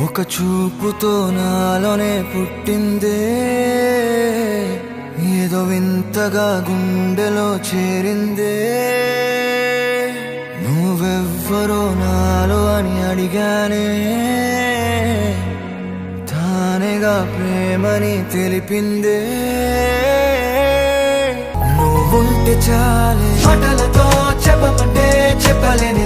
ఒక చూపుతో నాలోనే పుట్టిందే, ఏదో వింతగా గుండెలో చేరిందే. నువ్వెవ్వరో నాలో అని అడిగానే, తానేగా ప్రేమని తెలిపిందే. నువ్వుంటే చాలే, మాటలతో చెప్పమంటే చెప్పలేని